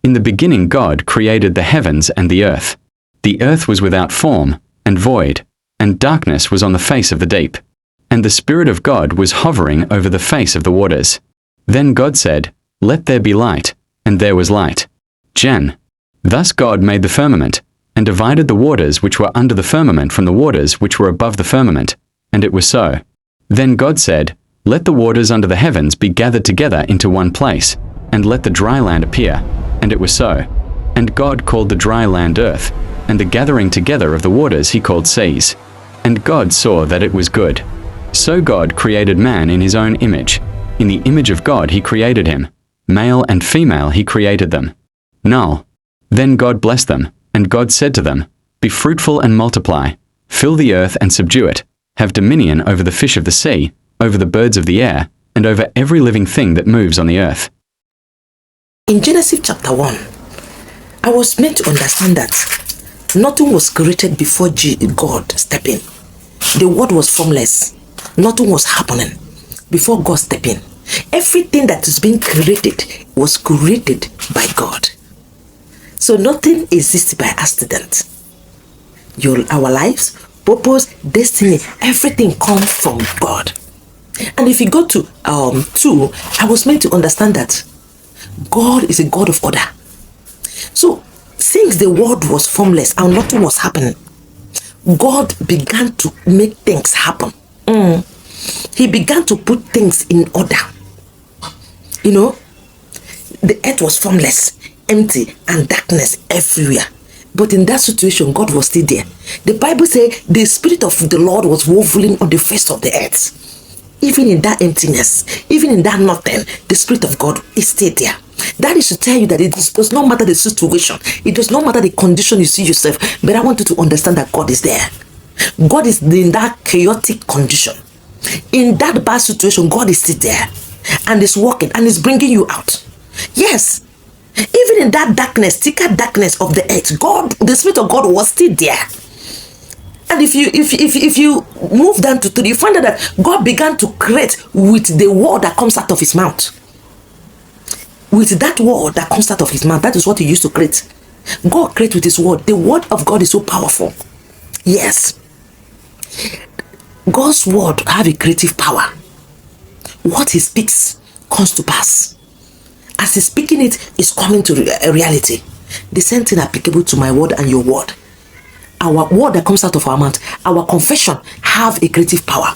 In the beginning God created the heavens and the earth. The earth was without form and void, and darkness was on the face of the deep. And the Spirit of God was hovering over the face of the waters. Then God said, "Let there be light," and there was light. Gen. Thus God made the firmament, and divided the waters which were under the firmament from the waters which were above the firmament, and it was so. Then God said, "Let the waters under the heavens be gathered together into one place, and let the dry land appear," and it was so. And God called the dry land earth, and the gathering together of the waters he called seas. And God saw that it was good. So God created man in his own image. In the image of God he created him. Male and female he created them. Null. Then God blessed them, and God said to them, "Be fruitful and multiply, fill the earth and subdue it, have dominion over the fish of the sea, over the birds of the air, and over every living thing that moves on the earth." In Genesis chapter 1, I was meant to understand that nothing was created before God stepped in. The word was formless. Nothing was happening before God stepped in. Everything that is being created was created by God. So nothing exists by accident. Our lives, purpose, destiny, everything comes from God. And if you go to 2, I was meant to understand that God is a God of order. So since the word was formless and nothing was happening, God began to make things happen. He began to put things in order. You know, the earth was formless, empty, and darkness everywhere. But in that situation, God was still there. The Bible says the Spirit of the Lord was woven on the face of the earth. Even in that emptiness, even in that nothing, the Spirit of God is still there. That is to tell you that it does not matter the situation. It does not matter the condition you see yourself. But I want you to understand that God is there. God is in that chaotic condition. In that bad situation, God is still there. And is working and is bringing you out. Yes. Even in that darkness, thicker darkness of the earth, God, the Spirit of God was still there. And if you move down to 3, you find out that God began to create with the word that comes out of his mouth. With that word that comes out of his mouth, that is what he used to create. God creates with his word. The word of God is so powerful. Yes. God's word have a creative power. What he speaks comes to pass. As he's speaking it, it's coming to a reality. The same thing applicable to my word and your word. Our word that comes out of our mouth, our confession have a creative power.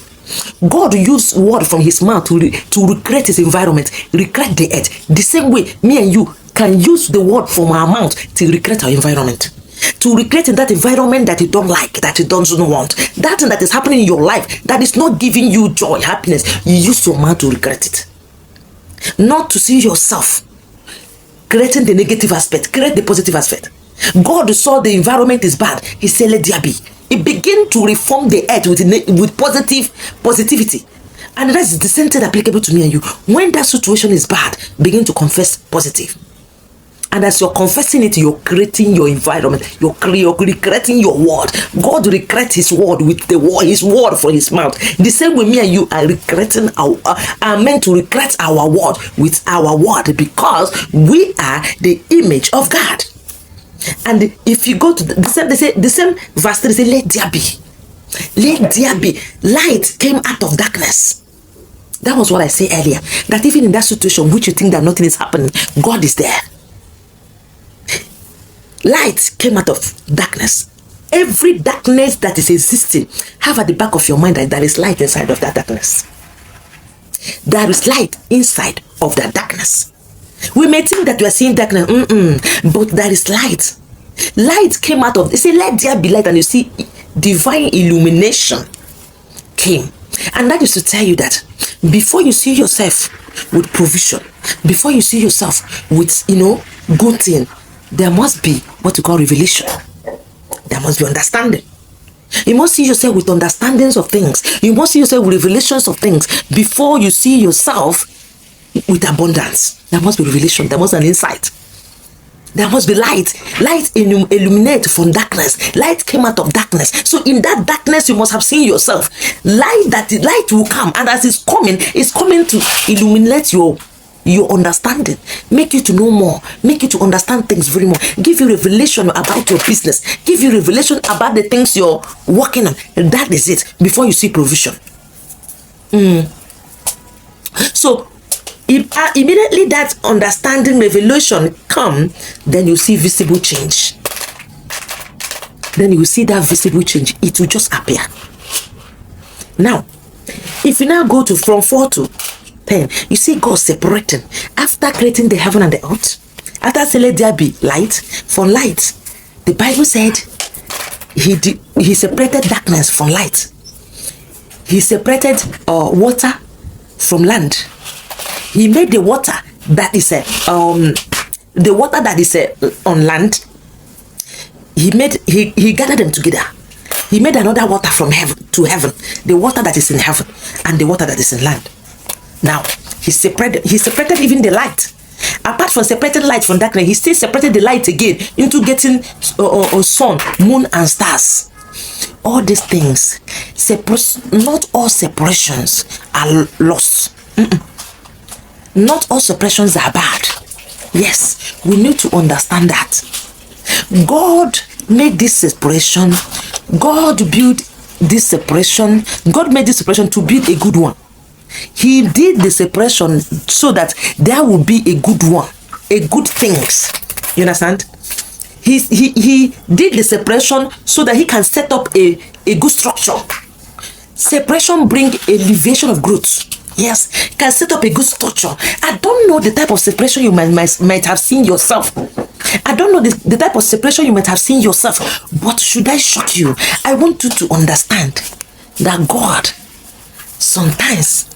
God used word from his mouth to recreate his environment, recreate the earth. The same way me and you can use the word from our mouth to recreate our environment. To recreate in that environment that you don't like, that you don't want. That thing that is happening in your life that is not giving you joy, happiness. You use your mouth to recreate it. Not to see yourself creating the negative aspect, create the positive aspect. God saw the environment is bad. He said, "Let there be." He began to reform the earth with positivity. And that is the same thing applicable to me and you. When that situation is bad, begin to confess positive. And as you're confessing it, you're creating your environment. You're recreating your word. God recreates his word with his word from his mouth. The same way me and you are recreating are meant to recreate our word with our word, because we are the image of God. And if you go to the same verse 3, they say, "Let there be." Let there be. Light came out of darkness. That was what I said earlier. That even in that situation which you think that nothing is happening, God is there. Light came out of darkness. Every darkness that is existing, have at the back of your mind that there is light inside of that darkness. There is light inside of that darkness. We may think that we are seeing darkness, but there is light. Light came out of, they say, "Let there be light," and you see divine illumination came. And that is to tell you that before you see yourself with provision, before you see yourself with, good thing, there must be what you call revelation. There must be understanding. You must see yourself with understandings of things. You must see yourself with revelations of things before you see yourself with abundance. There must be revelation. There must be an insight. There must be light. Light illuminate from darkness. Light came out of darkness. So in that darkness, you must have seen yourself. Light will come, and as it's coming to illuminate your your understanding, make you to know more, make you to understand things very more, give you revelation about your business, give you revelation about the things you're working on. That is it, before you see provision. So immediately that understanding, revelation come, then you see visible change. Then you see that visible change. It will just appear. Now, if you now go to from 4 to 10, you see God separating. After creating the heaven and the earth, after saying let there be light, from light, the Bible said he separated darkness from light. He separated water from land. He made the water that is on land. He gathered them together. He made another water from heaven to heaven, the water that is in heaven and the water that is in land. Now he separated even the light. Apart from separating light from darkness, he still separated the light again into getting sun, moon, and stars. All these things, not all separations are lost. Not all separations are bad. Yes, we need to understand that. God made this separation. God built this separation. God made this separation to build a good one. He did the separation so that there will be a good one, a good things. You understand? He did the separation so that he can set up a good structure. Separation brings elevation of growth. Yes, can set up a good structure. I don't know the type of separation you might have seen yourself. I don't know the type of separation you might have seen yourself. But should I shock you? I want you to understand that God sometimes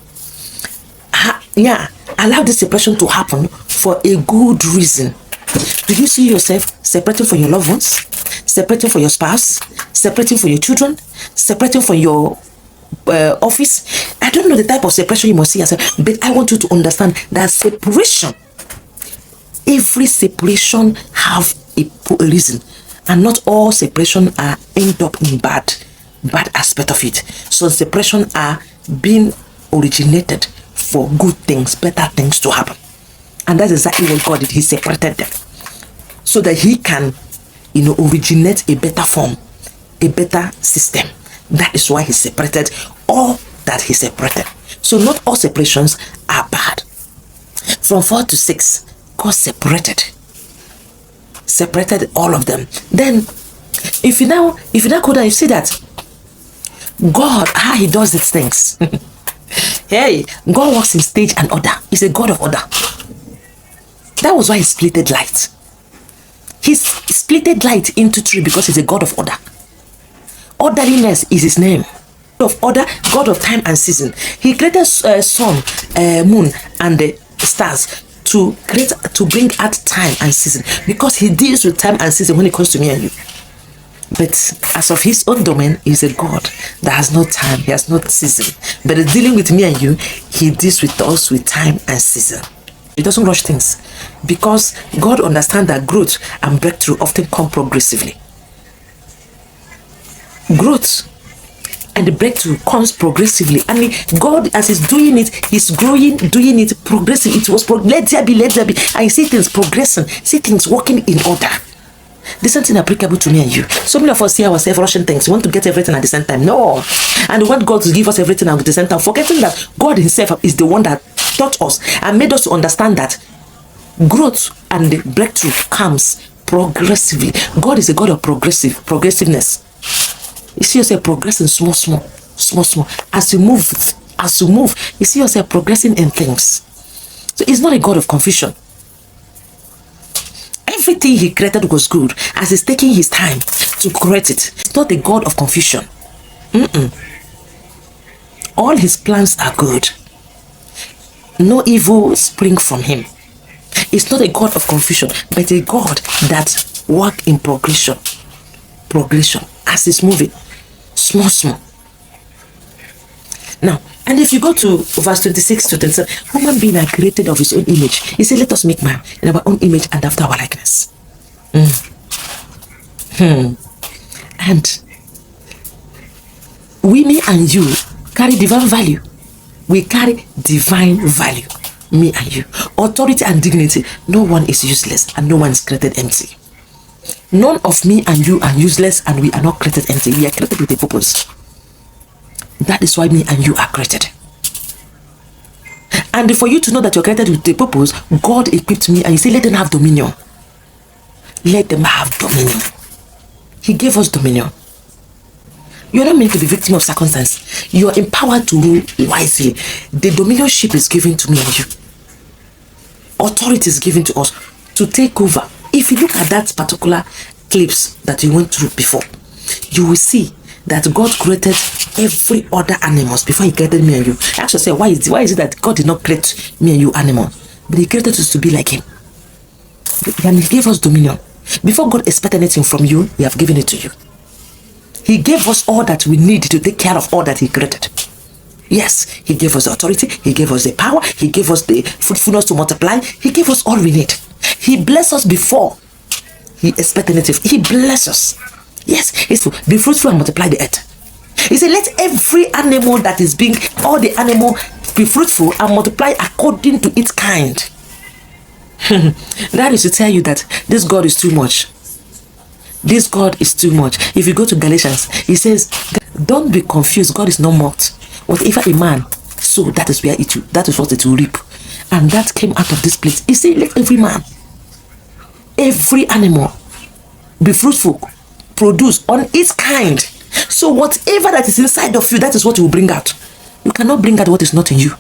allow this separation to happen for a good reason. Do you see yourself separating from your loved ones, separating from your spouse, separating from your children, separating from your office? I don't know the type of separation you must see yourself, but I want you to understand that separation, every separation have a reason, and not all separation are end up in bad aspect of it. So separation are being originated for good things, better things to happen. And that's exactly what God did. He separated them so that he can, originate a better form, a better system. That is why he separated all that he separated. So not all separations are bad. From 4 to 6, God separated all of them. Then if you now go down, you see that God, how he does these things. Hey, God works in stage and order. He's a God of order. That was why he splitted light. He splitted light into 3 because he's a God of order. Orderliness is his name. God of order, God of time and season. He created sun, moon, and the stars to bring out time and season, because he deals with time and season when it comes to me and you. But as of his own domain, he's a God that has no time, he has no season. But dealing with me and you, he deals with us with time and season. He doesn't rush things, because God understands that growth and breakthrough often come progressively. Growth and the breakthrough comes progressively, and God, as he's doing it, he's doing it progressively. It was let there be, and you see things progressing, see things working in order. This is something applicable to me and you. So many of us see ourselves rushing things. We want to get everything at the same time. No. And we want God to give us everything at the same time, forgetting that God himself is the one that taught us and made us to understand that growth and the breakthrough comes progressively. God is a God of progressiveness. You see yourself progressing small. As you move, you see yourself progressing in things. So he's not a God of confusion. Everything he created was good, as he's taking his time to create it. It's not a God of confusion. All his plans are good. No evil spring from him. It's not a God of confusion, but a God that works in progression, as he's moving, small. Now, and if you go to verse 26 to 27, human being are created of his own image. He said, let us make man in our own image and after our likeness. And we, me and you, carry divine value. We carry divine value. me and you. Authority and dignity. No one is useless and no one is created empty. None of me and you are useless and we are not created empty. We are created with a purpose. That is why me and you are created. And for you to know that you're created with a purpose, God equipped me and he said, let them have dominion. Let them have dominion. He gave us dominion. You're not meant to be victim of circumstance. You are empowered to rule wisely. The dominionship is given to me and you. Authority is given to us to take over. If you look at that particular clips that you went through before, you will see that God created every other animals before he created me and you. I actually say, why is it that God did not create me and you animals? But he created us to be like him. And he gave us dominion. Before God expected anything from you, he have given it to you. He gave us all that we need to take care of all that he created. Yes, he gave us the authority, he gave us the power, he gave us the fruitfulness to multiply, he gave us all we need. He blessed us before he expected anything. He blessed us. Yes, it's to be fruitful and multiply the earth. He said, let every animal that is being, all the animal be fruitful and multiply according to its kind. That is to tell you that this God is too much. This God is too much. If you go to Galatians, he says, don't be confused. God is not mocked. Whatever a man sow, that is where that is what it will reap. And that came out of this place. He said, let every man, every animal be fruitful, produce on its kind. So whatever that is inside of you, that is what you will bring out. You cannot bring out what is not in you.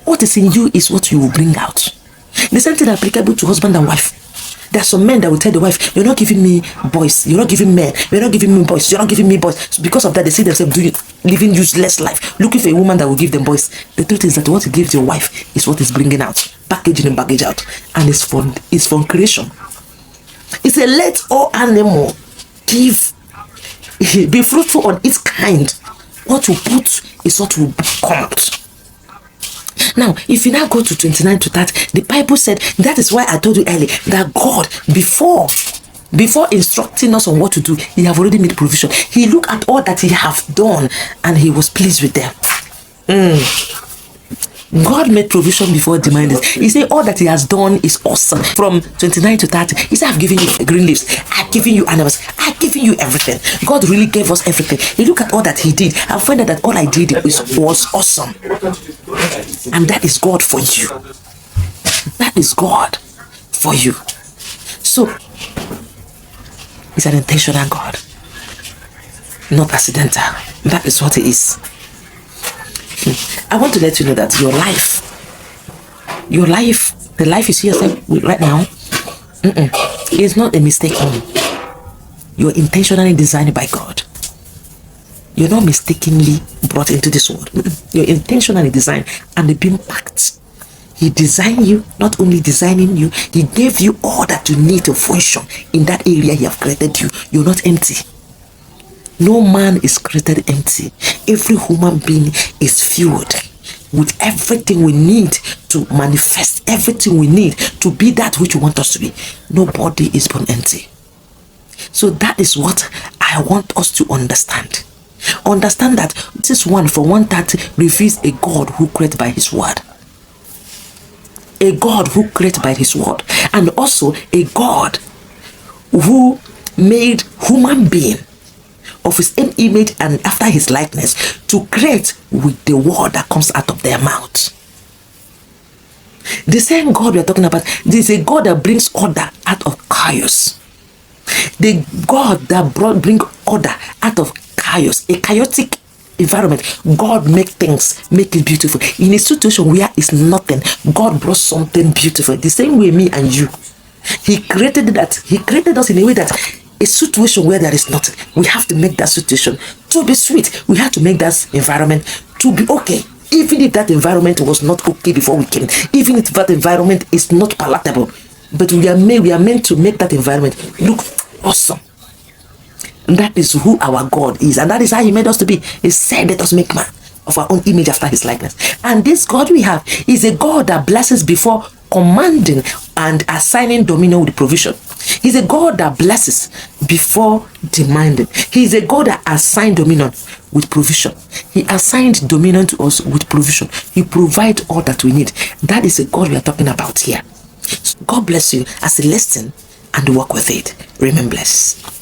What is in you is what you will bring out. The same thing applicable to husband and wife. There are some men that will tell the wife, you're not giving me boys, you're not giving men, you're not giving me boys, you're not giving me boys. So because of that, they see themselves living useless life, looking for a woman that will give them boys. The truth is that what you give your wife is what is bringing out, packaging and baggage out, and it's from creation. It's a let all animal give, be fruitful on its kind. What you put is what will come out. Now, if you now go to 29 to 30, the Bible said, that is why I told you earlier, that God, before instructing us on what to do, he have already made provision. He looked at all that he have done and he was pleased with them. God made provision before demanding. He said all that he has done is awesome. From 29 to 30, he said, I've given you green leaves, I've given you animals, I've given you everything. God really gave us everything. He looked at all that he did and found out that all I did was awesome. And that is God for you. That is God for you. So, he's an intentional God, not accidental. That is what he is. I want to let you know that your life, the life you see yourself with right now, is not a mistake. You're intentionally designed by God. You're not mistakenly brought into this world. You're intentionally designed and they've been packed. He designed you, not only designing you, he gave you all that you need to function in that area he have created you. You're not empty. No man is created empty. Every human being is filled with everything we need to manifest, everything we need to be that which we want us to be. Nobody is born empty. So that is what I want us to understand. Understand that this one from 130 reveals a God who created by his word. A God who created by his word. And also a God who made human being of his own image and after his likeness to create with the word that comes out of their mouth. The same God we are talking about, this is a God that brings order out of chaos. The God that bring order out of chaos, a chaotic environment. God make things, make it beautiful. In a situation where it's nothing, God brought something beautiful. The same way me and you. He created that. He created us in a way that a situation where there is nothing, we have to make that situation to be sweet. We have to make that environment to be okay. Even if that environment was not okay before we came, even if that environment is not palatable, but we are meant to make that environment look awesome. And that is who our God is, and that is how he made us to be. He said, let us make man of our own image after his likeness. And this God we have is a God that blesses before commanding and assigning dominion with provision. He's a God that blesses before demanding. He's a God that assigned dominion with provision. He assigned dominion to us with provision. He provides all that we need. That is a God we are talking about here. God bless you as you listen and work with it. Remain blessed.